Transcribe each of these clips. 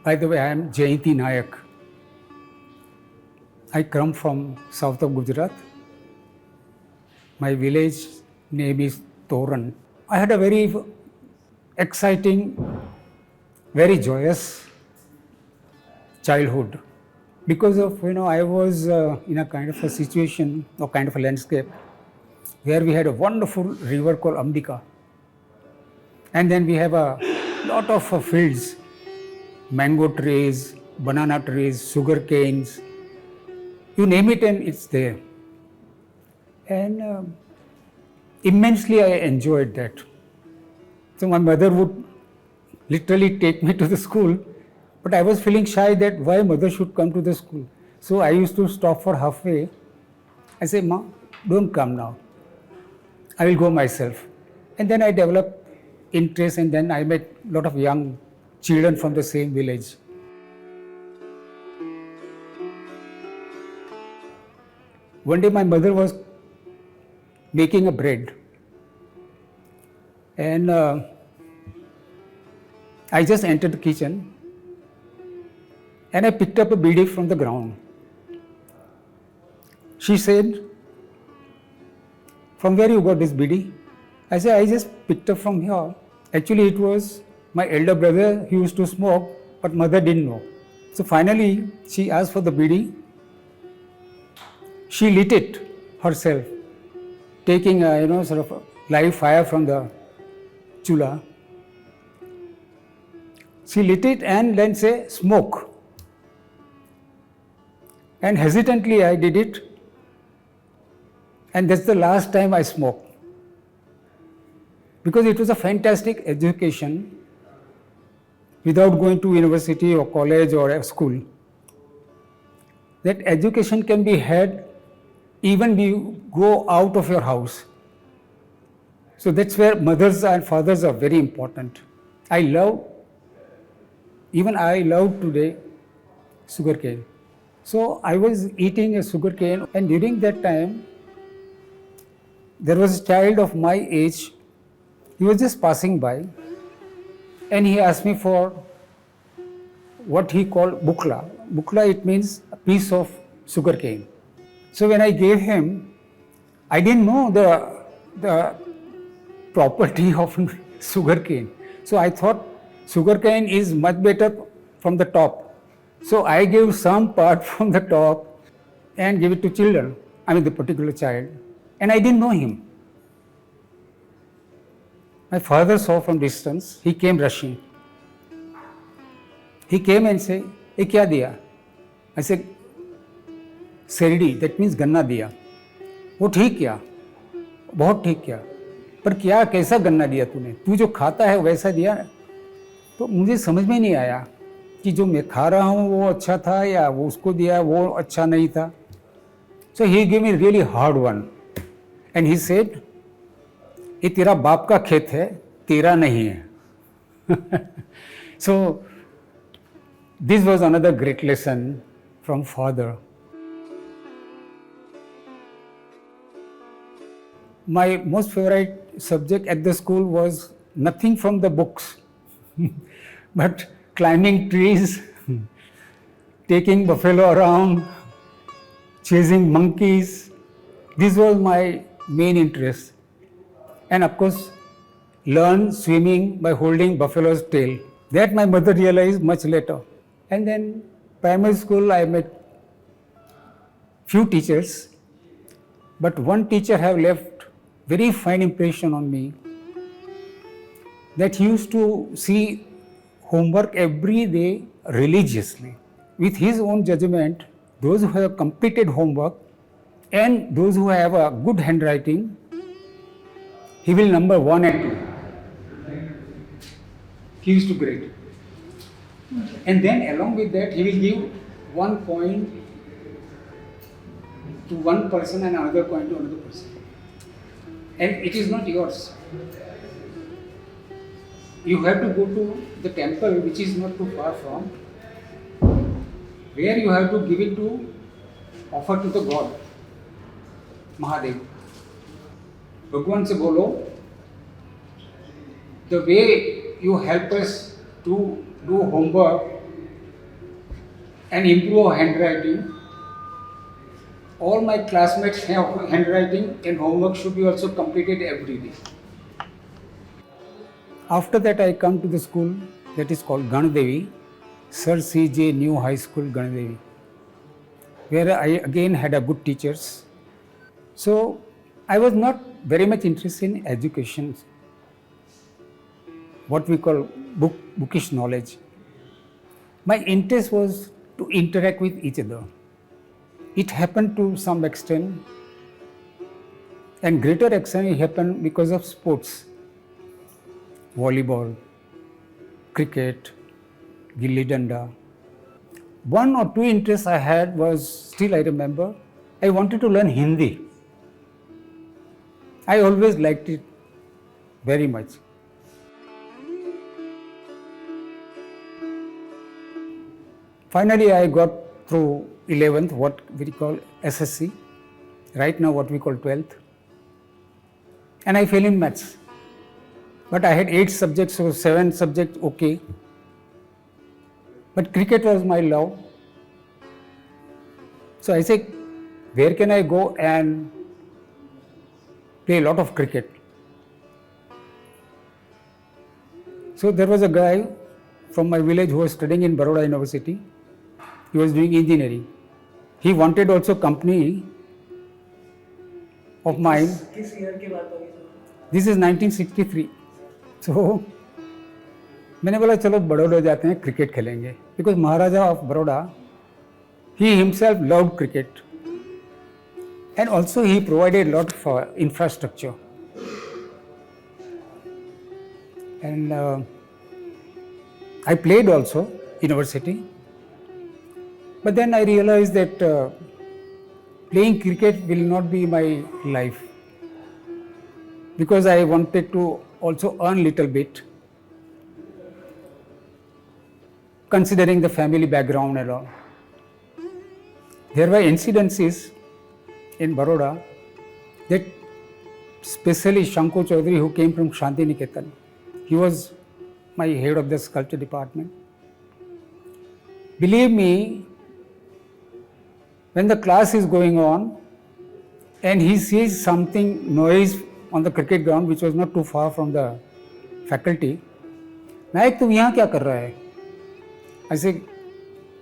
By the way, I am Jayanti Naik. I come from South of Gujarat. My village name is Toran. I had a very exciting, very joyous childhood because of, I was in a kind of a situation or kind of a landscape where we had a wonderful river called Ambika. And then we have a lot of fields, mango trees, banana trees, sugar canes, you name it and it's there. And immensely I enjoyed that. So my mother would literally take me to the school, but I was feeling shy that why mother should come to the school. So I used to stop for halfway. I say, Ma, don't come now. I will go myself. And then I developed interest, and then I met a lot of young children from the same village. One day my mother was making a bread, and I just entered the kitchen and I picked up a bidi from the ground. She said, "From where you got this bidi?" I said, "I just picked up from here." Actually, it was my elder brother. He used to smoke, but mother didn't know. So finally, she asked for the bidi. She lit it herself, taking a, sort of a live fire from the chula. She lit it and then say, "Smoke." And hesitantly I did it. And that's the last time I smoked. Because it was a fantastic education without going to university or college or a school. That education can be had even when you go out of your house. So that's where mothers and fathers are very important. I love today sugarcane. So I was eating a sugarcane, and during that time, there was a child of my age. He was just passing by, and he asked me for what he called bukla. Bukla, it means a piece of sugarcane. So when I gave him, I didn't know the property of sugarcane. So I thought sugarcane is much better from the top. So I gave some part from the top and gave it to children, the particular child. And I didn't know him. My father saw from distance, he came rushing. He came and said, "Ye kya diya?" I said, "Serdi," that means गन्ना दिया. वो ठीक किया, बहुत ठीक किया, पर क्या कैसा गन्ना दिया तूने? तू जो खाता है वैसा दिया? तो मुझे समझ में नहीं आया कि जो मैं खा रहा हूँ वो अच्छा था या वो उसको दिया वो अच्छा नहीं था. So he gave me really hard one, and he said, "ये तेरा बाप का खेत है, तेरा नहीं है." So this was another great lesson from father. My most favorite subject at the school was nothing from the books, but climbing trees, taking buffalo around, chasing monkeys. This was my main interest. And of course, learn swimming by holding buffalo's tail. That my mother realized much later. And then primary school, I met few teachers, but one teacher have left very fine impression on me, that he used to see homework every day religiously. With his own judgment, those who have completed homework and those who have a good handwriting, he will number 1 and 2. He used to grade. And then along with that, he will give 1 coin to one person and another coin to another person. And it is not yours. You have to go to the temple, which is not too far from, where you have to give it to, offer to the God, Mahadev. Bhagwan se bolo, the way you help us to do homework and improve handwriting. All my classmates have handwriting and homework should be also completed every day. After that, I come to the school that is called Ganadevi, Sir C.J. New High School, Ganadevi, where I again had a good teachers. So I was not very much interested in education, what we call bookish knowledge. My interest was to interact with each other. It happened to some extent, and greater extent it happened because of sports. Volleyball, cricket, gilli danda. One or two interests I had was, still I remember, I wanted to learn Hindi. I always liked it very much. Finally, I got through 11th, what we call SSC, right now what we call 12th. And I failed in maths. But I had 8 subjects, so 7 subjects okay. But cricket was my love. So I said, where can I go and play a lot of cricket? So there was a guy from my village who was studying in Baroda University. He was doing engineering. He wanted also company of mine. किस year की बात होगी? This is 1963. So मैंने बोला चलो बड़ौदा जाते हैं, cricket खेलेंगे. Because Maharaja of Baroda, he himself loved cricket. And also he provided a lot of infrastructure. And I played also university. But then I realized that playing cricket will not be my life, because I wanted to also earn little bit, considering the family background and all. There were incidences in Baroda that especially Sankho Chaudhury, who came from Shanti Niketan, he was my head of the sculpture department. Believe me, when the class is going on and he sees something noise on the cricket ground which was not too far from the faculty, नायक तुम यहाँ क्या कर रहा है? ऐसे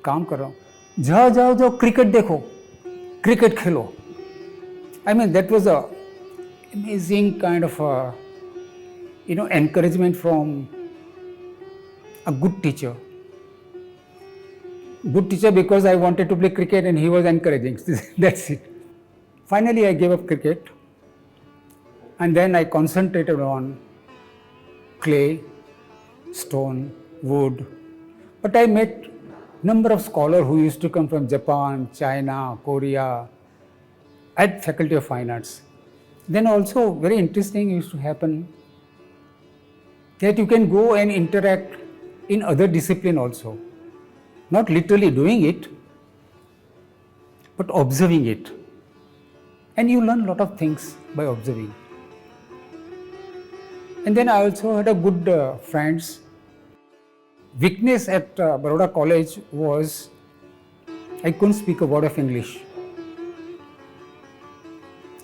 काम कर रहा हूँ. जाओ जाओ जाओ क्रिकेट देखो, cricket Khelo. I mean, that was a amazing kind of encouragement from a good teacher. Good teacher because I wanted to play cricket and he was encouraging. That's it. Finally, I gave up cricket and then I concentrated on clay, stone, wood. But I met number of scholars who used to come from Japan, China, Korea, at Faculty of Fine Arts. Then also very interesting used to happen that you can go and interact in other discipline also. Not literally doing it, but observing it. And you learn a lot of things by observing. And then I also had a good friends. Weakness at Baroda College was I couldn't speak a word of English.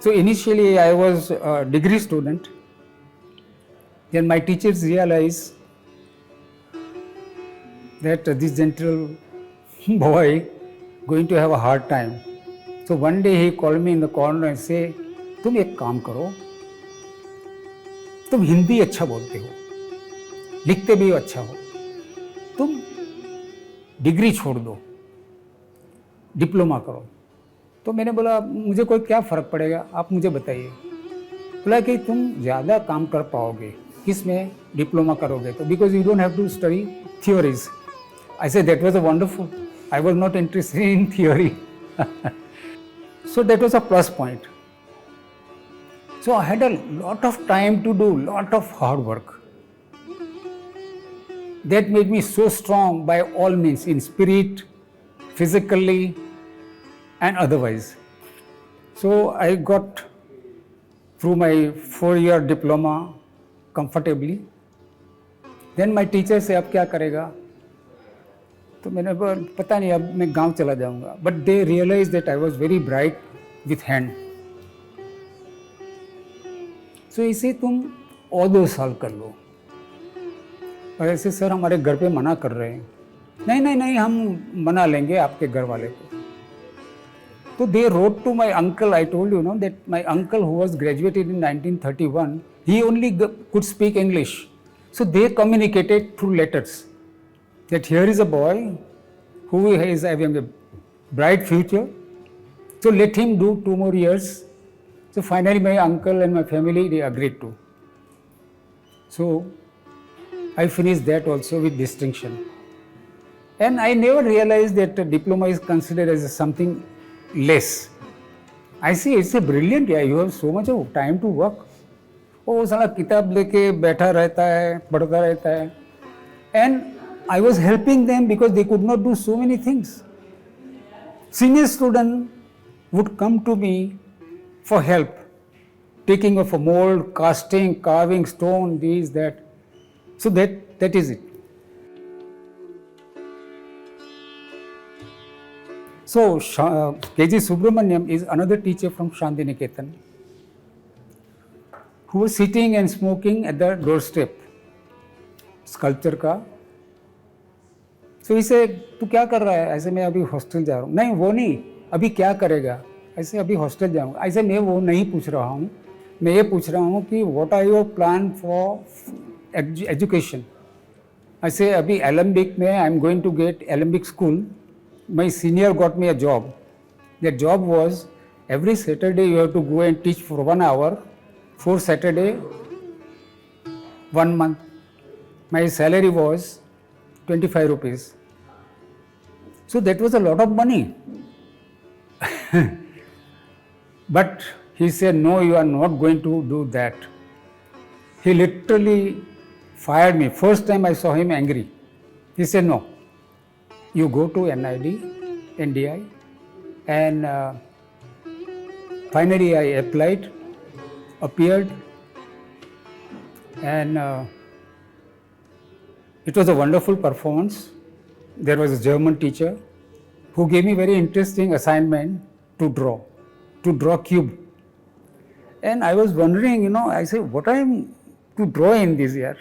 So initially I was a degree student. Then my teachers realized that this gentle boy going to have a hard time. So one day he called me in the corner and say, तुम एक काम करो, तुम हिंदी अच्छा बोलते हो, लिखते भी अच्छा हो, तुम डिग्री छोड़ दो, डिप्लोमा करो. तो मैंने बोला मुझे कोई क्या फ़र्क पड़ेगा, आप मुझे बताइए. बोला कि तुम ज़्यादा काम कर पाओगे, किसमें डिप्लोमा करोगे तो, because you don't have to study theories. I said that was a wonderful. I was not interested in theory. So that was a plus point. So I had a lot of time to do lot of hard work. That made me so strong by all means, in spirit, physically, and otherwise. So I got through my 4-year diploma comfortably. Then my teacher said, अब क्या करेगा? तो मैंने बोला पता नहीं अब मैं गांव चला जाऊंगा. But they realise that I was very bright with hand. So इसे तुम और 2 साल कर लो. और ऐसे सर हमारे घर पे मना कर रहे हैं. नहीं नहीं नहीं, हम मना लेंगे आपके घर वाले को. So they wrote to my uncle. I told you, no, that my uncle who was graduated in 1931, he only could speak English. So they communicated through letters that here is a boy who is having a bright future. So let him do 2 more years. So finally my uncle and my family, they agreed to. So I finished that also with distinction. And I never realized that a diploma is considered as something less. I see it's a brilliant, yeah, you have so much of time to work. वो साला किताब लेके बैठा रहता है, पढ़ता रहता है. And I was helping them because they could not do so many things. Senior student would come to me for help, taking of a mold, casting, carving stone, this, that. So that is it. So, K.G. Subramanyan is another teacher from Shantiniketan who was sitting and smoking at the doorstep, sculpture का. So he said, तू क्या कर रहा है? ऐसे मैं अभी hostel जा रहा हूँ. नहीं वो नहीं, अभी क्या करेगा? ऐसे अभी हॉस्टल जाऊँगा. ऐसे मैं वो नहीं पूछ रहा हूँ. मैं ये पूछ रहा हूँ कि what are your plan for education? ऐसे अभी Alembic में I am going to get Alembic school. My senior got me a job. That job was every Saturday you have to go and teach for 1 hour, 4 Saturday, 1 month. My salary was 25 rupees. So that was a lot of money. But he said, no, you are not going to do that. He literally fired me. First time I saw him angry. He said, no. You go to NDI, and finally I applied, appeared, and it was a wonderful performance. There was a German teacher who gave me very interesting assignment to draw cube. And I was wondering, I said, what I am to draw in this year?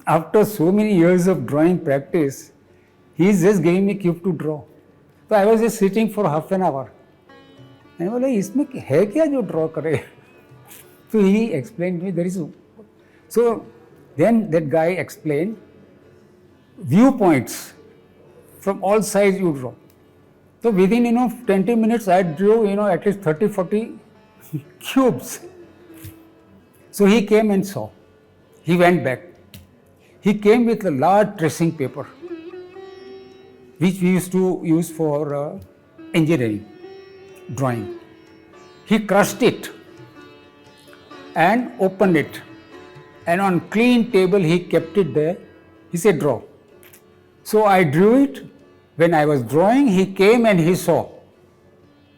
After so many years of drawing practice, he is just giving me cube to draw. So I was just sitting for half an hour. And I was like, इसमें है क्या जो draw करे? So he explained me there is. So then that guy explained viewpoints from all sides you draw. So within 20 minutes I drew at least 30-40 cubes. So he came and saw. He went back. He came with a large tracing paper, which we used to use for engineering, drawing. He crushed it and opened it. And on clean table, he kept it there. He said, draw. So I drew it. When I was drawing, he came and he saw.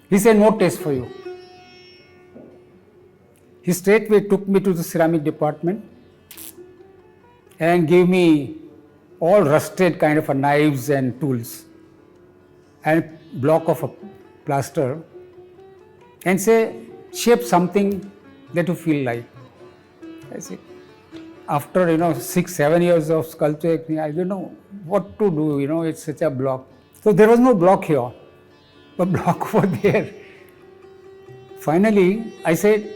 He said, no test for you. He straightway took me to the ceramic department and gave me all rusted kind of knives and tools and block of a plaster and say, shape something that you feel like. I said, after 6-7 years of sculpture, I don't know what to do, it's such a block. So there was no block here, but block over there. Finally, I said,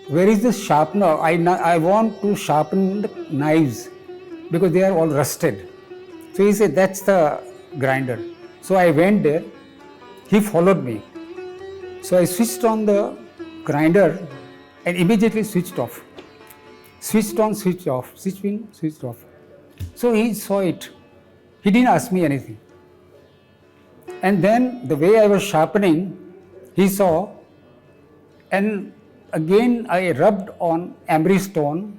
where is the sharpener? I want to sharpen the knives because they are all rusted. So he said, that's the grinder. So I went there. He followed me. So I switched on the grinder and immediately switched off. Switched on, switched off, switched in, switched off. So he saw it. He didn't ask me anything. And then the way I was sharpening, he saw, and again I rubbed on emery stone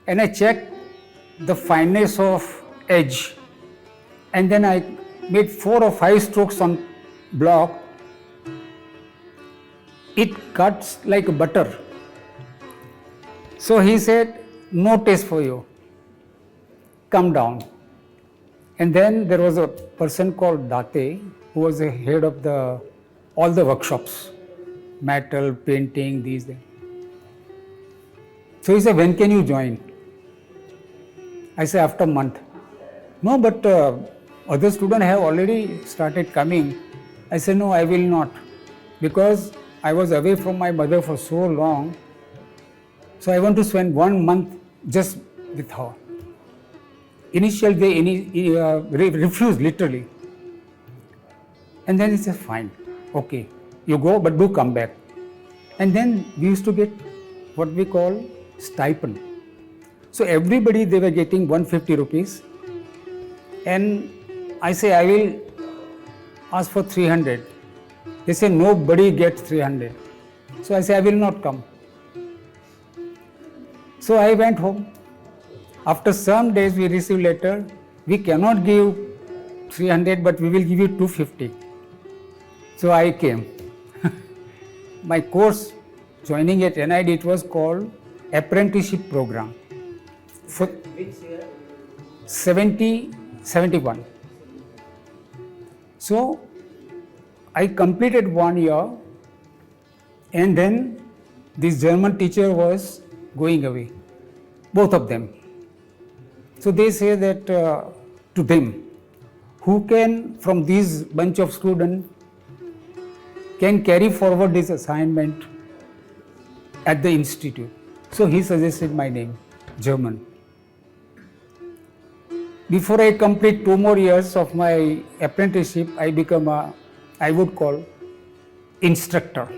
and I checked the fineness of edge, and then I made 4 or 5 strokes on block. It cuts like butter. So he said, no test for you, come down. And then there was a person called Date, who was the head of all the workshops, metal, painting, these things. So he said, when can you join? I said, after a month. No, but other students have already started coming. I said, no, I will not, because I was away from my mother for so long. So I want to spend 1 month just with her. Initially, they refused literally. And then he said, fine, okay, you go, but do come back. And then we used to get what we call stipend. So everybody, they were getting 150 rupees. And I say, I will ask for 300. They say, nobody gets 300. So I say, I will not come. So I went home. After some days, we received letter, we cannot give 300, but we will give you 250. So I came. My course, joining at NID, it was called Apprenticeship Program. For which year? 71. So I completed 1 year, and then this German teacher was going away, both of them. So they say that to them, who can, from this bunch of students, can carry forward this assignment at the institute. So he suggested my name, German. Before I complete 2 more years of my apprenticeship, I become I would call instructor.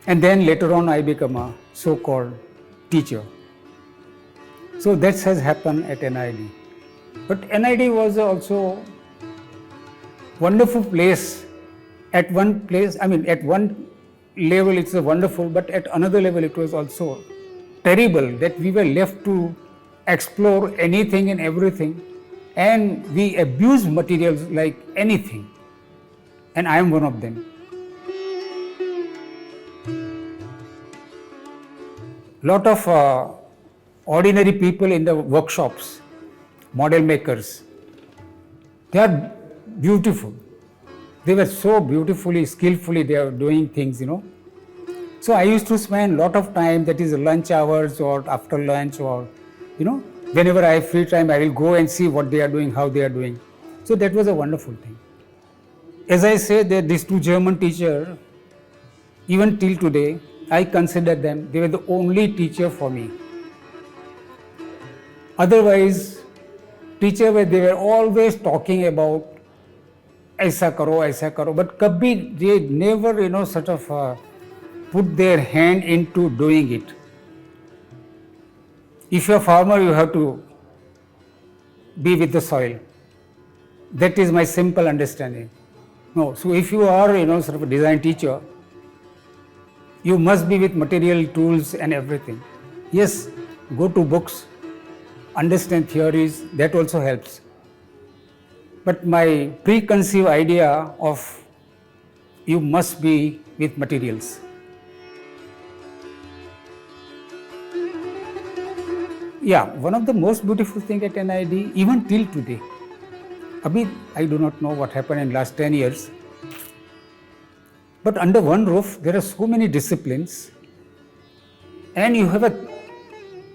And then later on, I become a so-called teacher. So that has happened at NID. But NID was also wonderful place. At one place, at one level it's wonderful, but at another level it was also terrible that we were left to explore anything and everything, and we abuse materials like anything. And I am one of them. Lot of ordinary people in the workshops, model makers, they are beautiful. They were so beautifully, skillfully they are doing things, So I used to spend a lot of time, that is lunch hours or after lunch, or, whenever I have free time, I will go and see what they are doing, how they are doing. So that was a wonderful thing. As I said, that these 2 German teachers, even till today, I consider them, they were the only teacher for me. Otherwise, teachers, they were always talking about aisa karo, but kabhi they never, sort of put their hand into doing it. If you're a farmer, you have to be with the soil. That is my simple understanding. No, so if you are, sort of a design teacher, you must be with material, tools and everything. Yes, go to books, understand theories, that also helps. But my preconceived idea of you must be with materials. Yeah, one of the most beautiful things at NID, even till today, I do not know what happened in last 10 years, but under one roof, there are so many disciplines, and you have a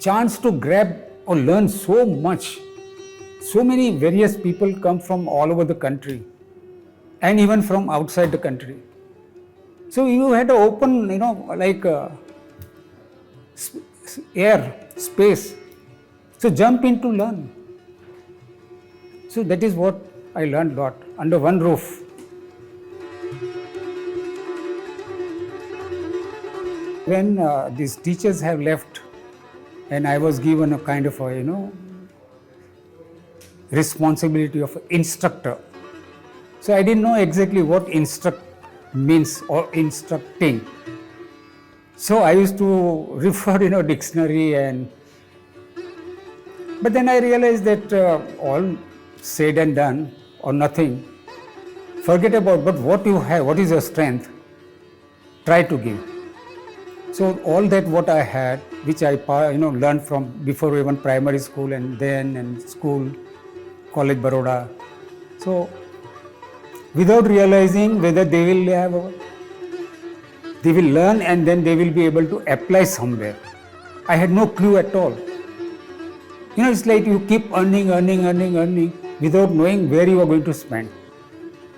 chance to grab or learn so much. So many various people come from all over the country, and even from outside the country. So you had to open, air, space. So jump in to learn. So that is what I learned a lot, under one roof. When these teachers have left, and I was given a kind of a, responsibility of instructor. So I didn't know exactly what instruct means or instructing. So I used to refer, dictionary but then I realized that all said and done or nothing, forget about, but what you have, what is your strength, try to give. So all that what I had, which I learned from before even primary school and then and school, College Baroda. So without realizing whether they will learn and then they will be able to apply somewhere. I had no clue at all. It's like you keep earning without knowing where you are going to spend.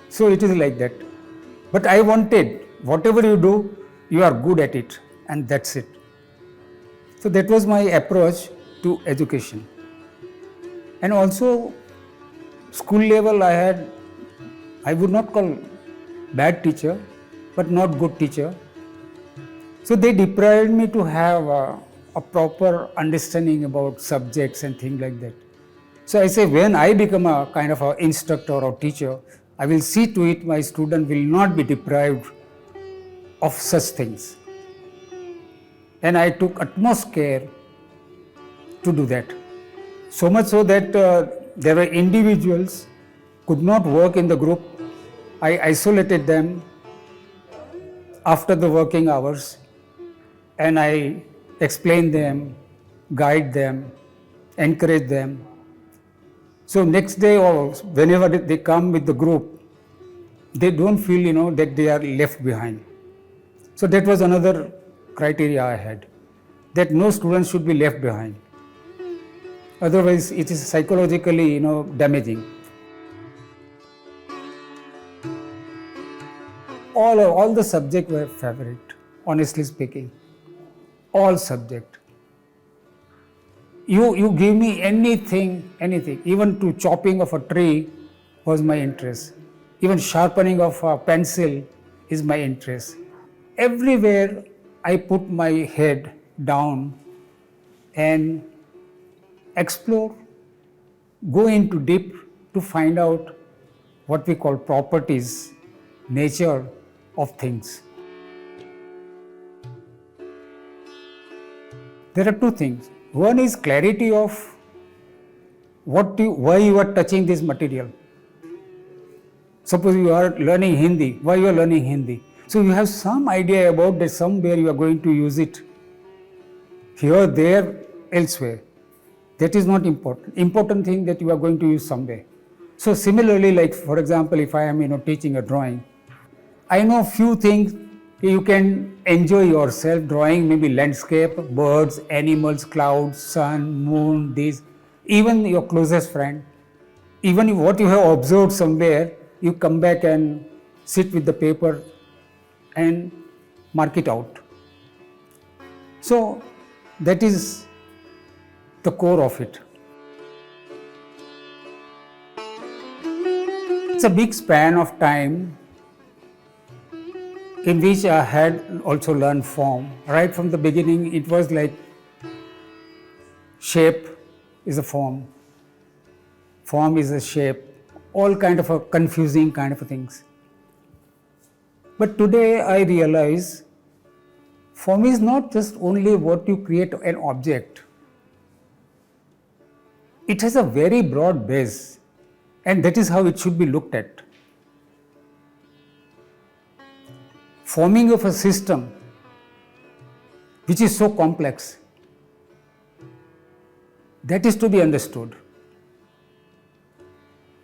So it is like that. But I wanted, whatever you do, you are good at it, and that's it. So that was my approach to education. And also, school level I would not call bad teacher, but not good teacher. So they deprived me to have a proper understanding about subjects and things like that. So I say, when I become a kind of an instructor or teacher, I will see to it my student will not be deprived of such things. And I took utmost care to do that. So much so that there were individuals could not work in the group. I isolated them after the working hours, and I explain them, guide them, encourage them. So next day or whenever they come with the group, they don't feel, that they are left behind. So that was another criteria I had, that no student should be left behind. Otherwise, it is psychologically, damaging. All the subjects were favorite, honestly speaking. All subject. You give me anything, even to chopping of a tree was my interest. Even sharpening of a pencil is my interest. Everywhere I put my head down and explore, go into deep to find out what we call properties, nature of things. There are two things. One is clarity of why you are touching this material. Suppose you are learning Hindi, why you are learning Hindi? So you have some idea about that somewhere you are going to use it. Here, there, elsewhere. That is not important. Important thing that you are going to use somewhere. So similarly, like for example, if I am teaching a drawing, I know few things you can enjoy yourself drawing, maybe landscape, birds, animals, clouds, sun, moon, this, even your closest friend. Even what you have observed somewhere, you come back and sit with the paper and mark it out. So that is the core of it. It's a big span of time in which I had also learned form. Right from the beginning, it was like shape is a form is a shape, all kind of a confusing kind of things. But today I realize form is not just only what you create an object. It has a very broad base, and that is how it should be looked at. Forming of a system which is so complex, that is to be understood.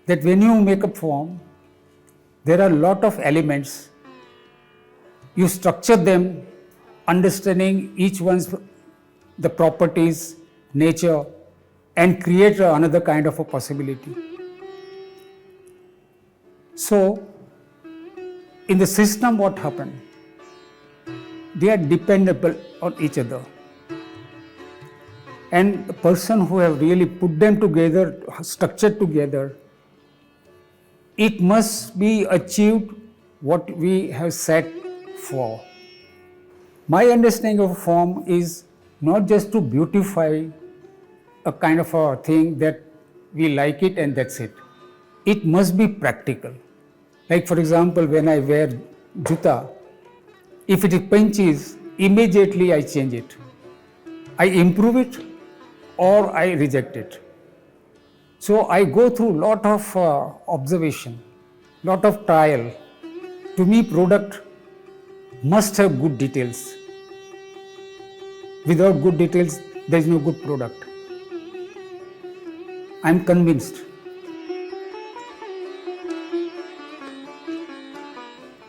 That when you make a form, there are a lot of elements. You structure them, understanding each one's the properties, nature, and create another kind of a possibility. So, in the system, what happened? They are dependable on each other. And the person who have really put them together, structured together, it must be achieved what we have set for. My understanding of form is not just to beautify a kind of a thing that we like it and that's it. It must be practical. Like for example, when I wear juta, if it pinches, immediately I change it. I improve it or I reject it. So I go through lot of observation, lot of trial. To me, product must have good details. Without good details, there is no good product. I am convinced.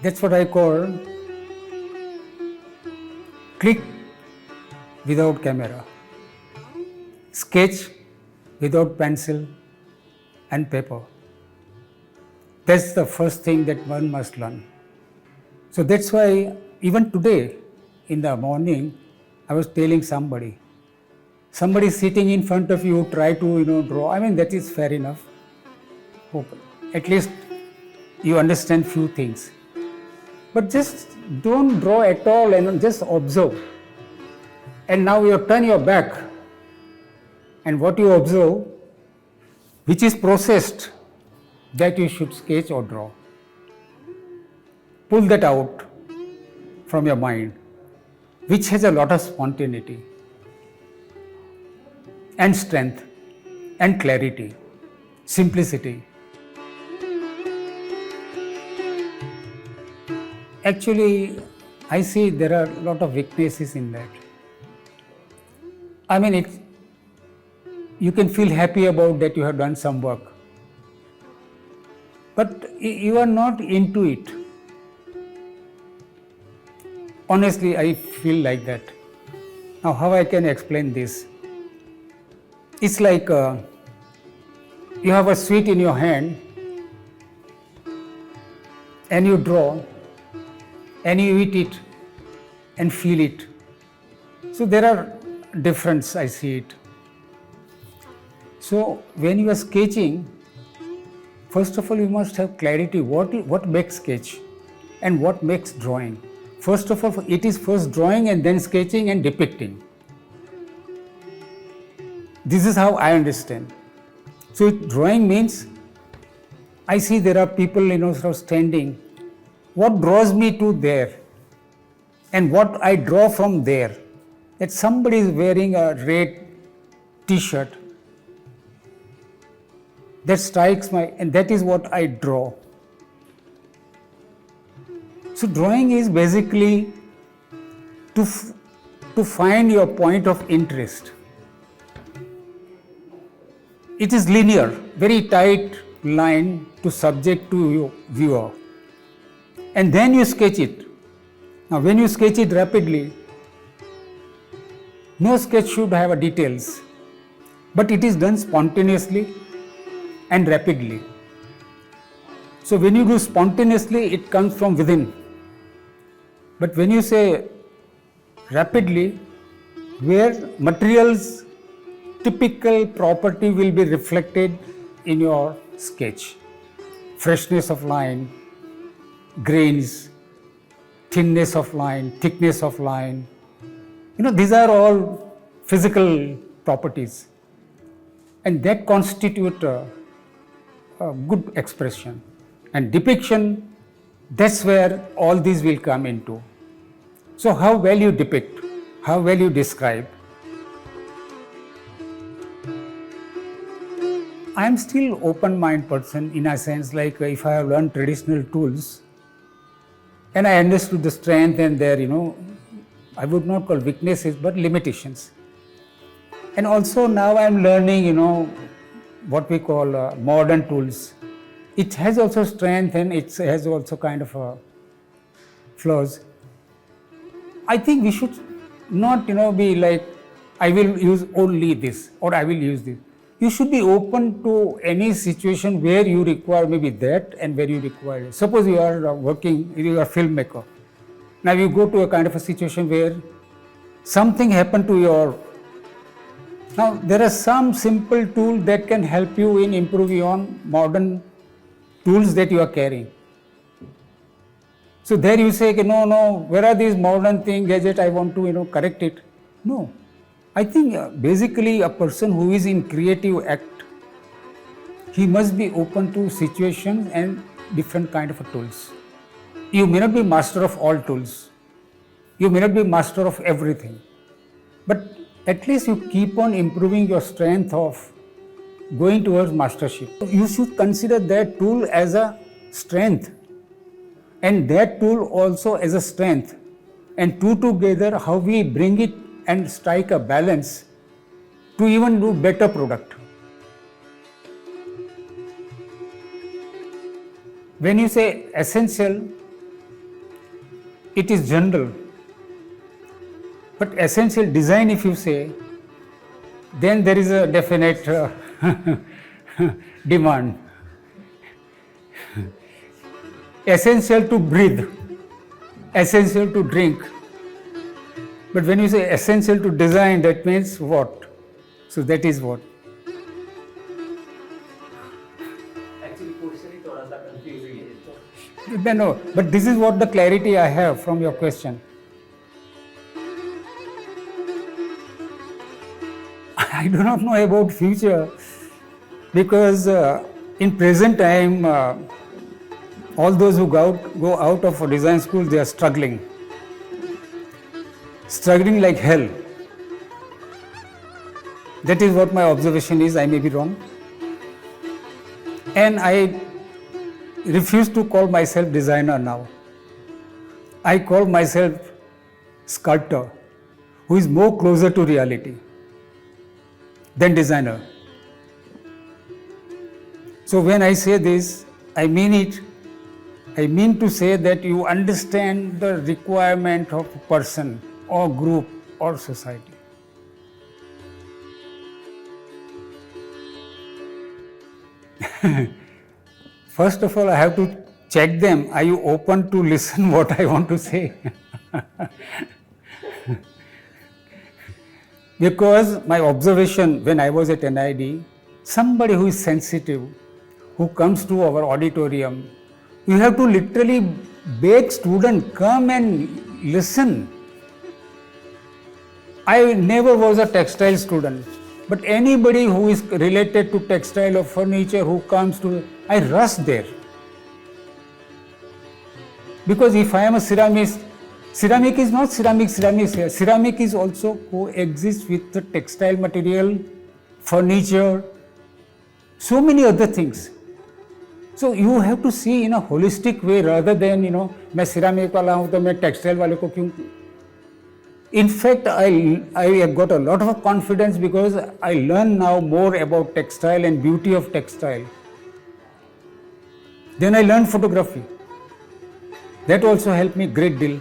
That's what I call click without camera, sketch without pencil and paper. That's the first thing that one must learn. So that's why even today in the morning, I was telling somebody sitting in front of you, try to draw. I mean, that is fair enough. Hope at least you understand few things. But just don't draw at all and just observe. And now you turn your back, and what you observe, which is processed, that you should sketch or draw. Pull that out from your mind, which has a lot of spontaneity and strength and clarity, simplicity. Actually, I see there are a lot of weaknesses in that. I mean, you can feel happy about that you have done some work, but you are not into it. Honestly, I feel like that. Now, how I can explain this? It's like you have a sweet in your hand and you draw and you eat it and feel it. So there are difference, I see it. So when you are sketching, first of all you must have clarity what makes sketch and what makes drawing. First of all, it is first drawing and then sketching and depicting. This is how I understand. So drawing means, I see there are people sort of standing. What draws me to there and what I draw from there? That somebody is wearing a red t-shirt. That strikes and that is what I draw. So drawing is basically to find your point of interest. It is linear, very tight line to subject to your viewer. And then you sketch it. Now when you sketch it rapidly, no sketch should have details, but it is done spontaneously and rapidly. So when you do spontaneously, it comes from within. But when you say rapidly, where material's typical property will be reflected in your sketch, freshness of line, grains, thinness of line, thickness of line, these are all physical properties, and that constitute a good expression. And depiction, that's where all these will come into. So how well you depict, how well you describe. I am still open-minded person in a sense, like if I have learned traditional tools and I understood the strength and their, I would not call weaknesses, but limitations. And also now I am learning, what we call modern tools. It has also strength and it has also kind of flaws. I think we should not, be like, I will use only this or I will use this. You should be open to any situation where you require maybe that and where you require it. Suppose you are working, you are a filmmaker. Now you go to a kind of a situation where something happened to your... Now there are some simple tools that can help you in improving on modern tools that you are carrying. So there you say, no, where are these modern things, gadget, I want to, correct it. No. I think basically a person who is in creative act, he must be open to situations and different kind of tools. You may not be master of all tools. You may not be master of everything. But at least you keep on improving your strength of going towards mastership. You should consider that tool as a strength and that tool also as a strength, and two together how we bring it and strike a balance to even do better product. When you say essential, it is general. But essential design, if you say, then there is a definite demand. Essential to breathe, essential to drink. But when you say essential to design, that means what? So that is what? Actually, question is थोड़ा सा confusing है. No, but this is what the clarity I have from your question. I do not know about future because in present time, all those who go out of a design school, they are struggling like hell. That is what my observation is. I may be wrong. And I refuse to call myself designer now. I call myself sculptor, who is more closer to reality than designer. So when I say this, I mean it. I mean to say that you understand the requirement of a person or group or society. First of all, I have to check them. Are you open to listen what I want to say? Because my observation when I was at NID, somebody who is sensitive, who comes to our auditorium, you have to literally beg students, come and listen. I never was a textile student, but anybody who is related to textile or furniture who comes to, I rush there. Because if I am a ceramist, ceramic is not ceramic here. Ceramic is also coexists with the textile material, furniture, so many other things. So you have to see in a holistic way rather than, मैं ceramic वाला हूँ तो मैं textile वाले को क्यों? In fact, I have got a lot of confidence because I learn now more about textile and beauty of textile. Then I learned photography. That also helped me a great deal.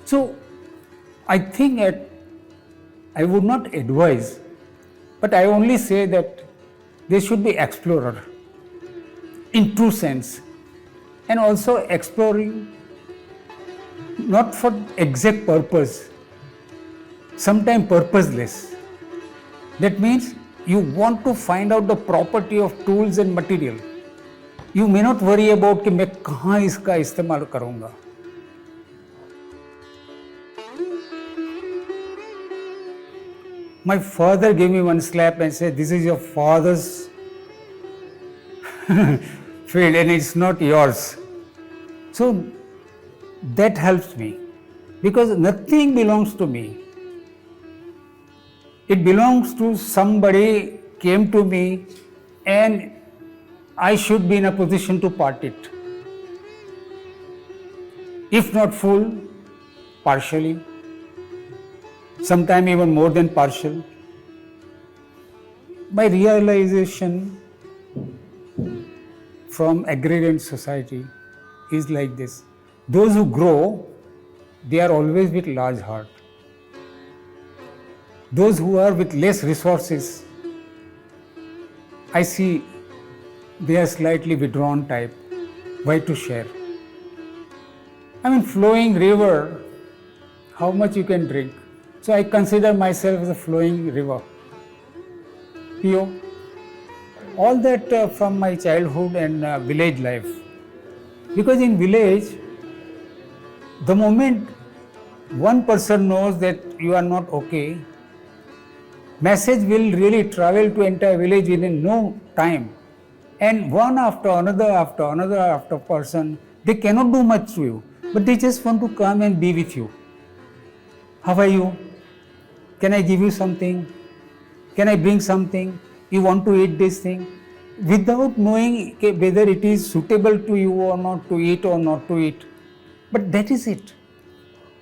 So I think that I would not advise, but I only say that they should be explorer in true sense, and also exploring not for exact purpose, sometimes purposeless. That means you want to find out the property of tools and material. You may not worry about कि मैं कहाँ इसका इस्तेमाल करूँगा. My father gave me one slap and said, "This is your father's field and it's not yours." So that helps me because nothing belongs to me. It belongs to somebody came to me and I should be in a position to part it. If not full, partially. Sometimes even more than partial. My realization from agrarian society is like this. Those who grow, they are always with large heart. Those who are with less resources, I see they are slightly withdrawn type. Why to share? I mean, flowing river, how much you can drink? So I consider myself as a flowing river. Pure. All that from my childhood and village life. Because in village, the moment one person knows that you are not okay, message will really travel to entire village within no time. And one after another person, they cannot do much to you, but they just want to come and be with you. How are you? Can I give you something? Can I bring something? You want to eat this thing? Without knowing whether it is suitable to you or not to eat or not to eat. But that is it.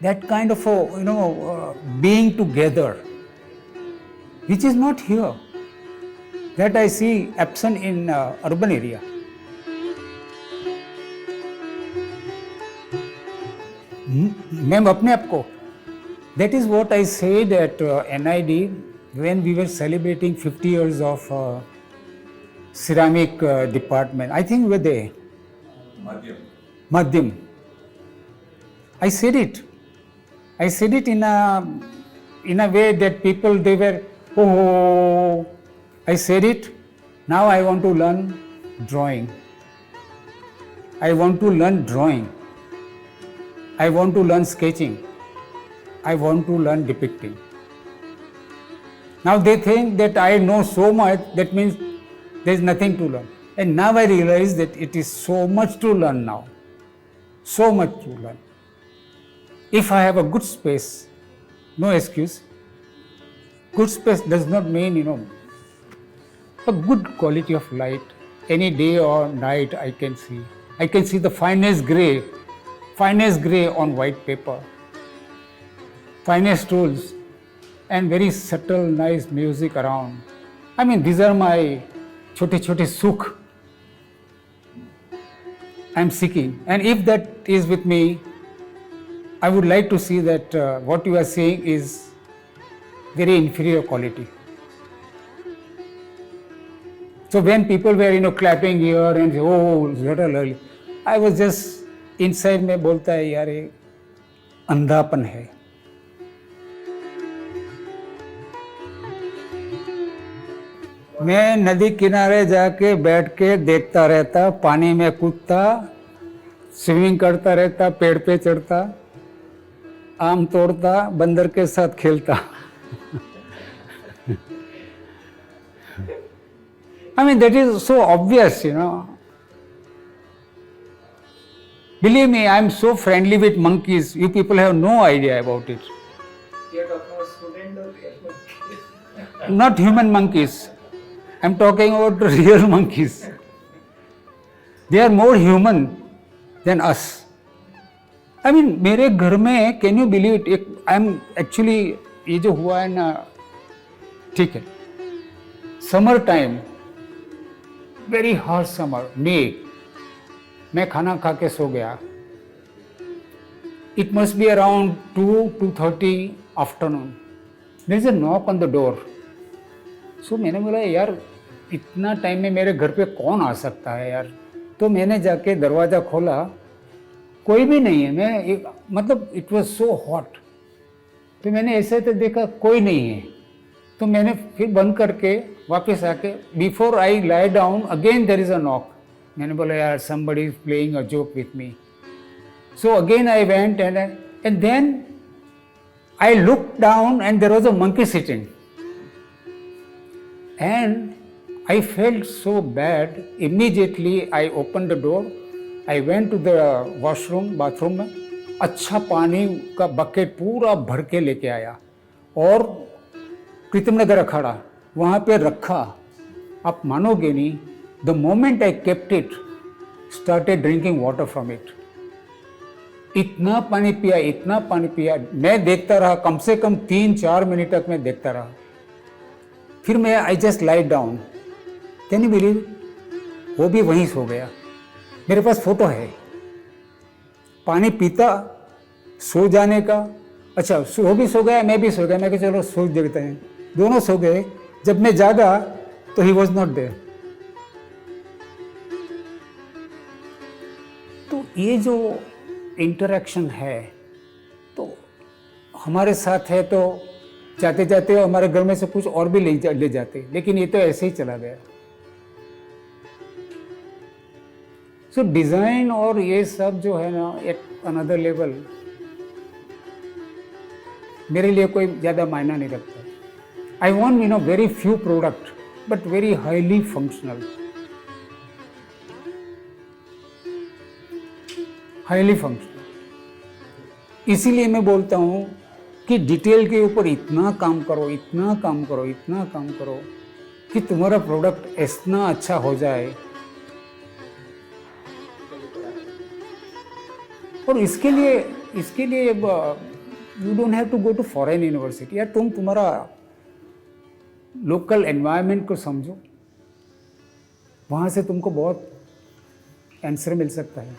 That kind of a, being together, which is not here. That I see absent in urban area. Ma'am अपने आप को, that is what I said at NID when we were celebrating 50 years of ceramic department. I think we were there. Madhyam. I said it. I said it in a way that people, they were, oh, I said it. Now I want to learn drawing. I want to learn drawing. I want to learn sketching. I want to learn depicting. Now they think that I know so much, that means there is nothing to learn. And now I realize that it is so much to learn now. So much to learn. If I have a good space, no excuse. Good space does not mean, a good quality of light. Any day or night I can see. I can see the finest gray on white paper. Finest tools and very subtle, nice music around. I mean, these are my chote sukh I'm seeking. And if that is with me, I would like to see that what you are saying is very inferior quality. So when people were, clapping here and oh, Zettler, I was just inside में बोलता है यार ये अंधापन है. मैं नदी किनारे जाके बैठ के देखता रहता, पानी में कूदता, स्विमिंग करता रहता, पेड़ पे चढ़ता, आम तोड़ता, बंदर के साथ खेलता. I mean, that is so obvious, Believe me, I am so friendly with monkeys. You people have no idea about it. You are talking about student or real monkeys? Not human monkeys. I am talking about real monkeys. They are more human than us. I mean, मेरे घर में, can you believe it? I am actually, ये जो हुआ है ना, ठीक है. Summer time, very hot summer, May. मैं खाना खा के सो गया. It must be around 2:30 afternoon. There is a knock on the door. So मैंने बोला यार इतना टाइम में मेरे घर पे कौन आ सकता है यार. तो मैंने जाके दरवाज़ा खोला, कोई भी नहीं है. मतलब इट वॉज सो हॉट. तो मैंने ऐसे तो देखा कोई नहीं है. तो मैंने फिर बंद करके वापस आके before I lie down again there is a knock. मैंने बोला यार somebody is playing a joke with me. So again I went and then I looked down and there was a monkey sitting. And I felt so bad. Immediately I opened the door. I went to the bathroom में अच्छा पानी का bucket पूरा भर के लेके आया और कृतमनगर अखाड़ा वहाँ पे रखा. आप मानोगे नहीं, the moment I kept it, started drinking water from it. इतना पानी पिया, मैं देखता रहा कम से कम 3-4 मिनट तक मैं देखता रहा. फिर मैं I just lie down. Can you believe? वो भी वहीं सो गया. मेरे पास फोटो है. पानी पीता, सो जाने का. अच्छा, वो भी सो गया, मैं भी सो गया. मैं कहा चलो सो देखते हैं. दोनों सो गए. जब मैं जागा तो ही वॉज नॉट देयर. तो ये जो इंटरेक्शन है तो हमारे साथ है, तो जाते जाते हमारे घर में से कुछ और भी ले जाते, लेकिन ये तो ऐसे ही चला गया. सो डिज़ाइन और ये सब जो है ना एट अनदर लेवल मेरे लिए कोई ज़्यादा मायना नहीं रखता. I want very few product but very highly functional. Highly functional. इसीलिए मैं बोलता हूँ कि डिटेल के ऊपर इतना काम करो कि तुम्हारा प्रोडक्ट इतना अच्छा हो जाए. और इसके लिए you don't have to go to foreign university. यार तुम तुम्हारा लोकल एनवायरनमेंट को समझो, वहाँ से तुमको बहुत आंसर मिल सकता है.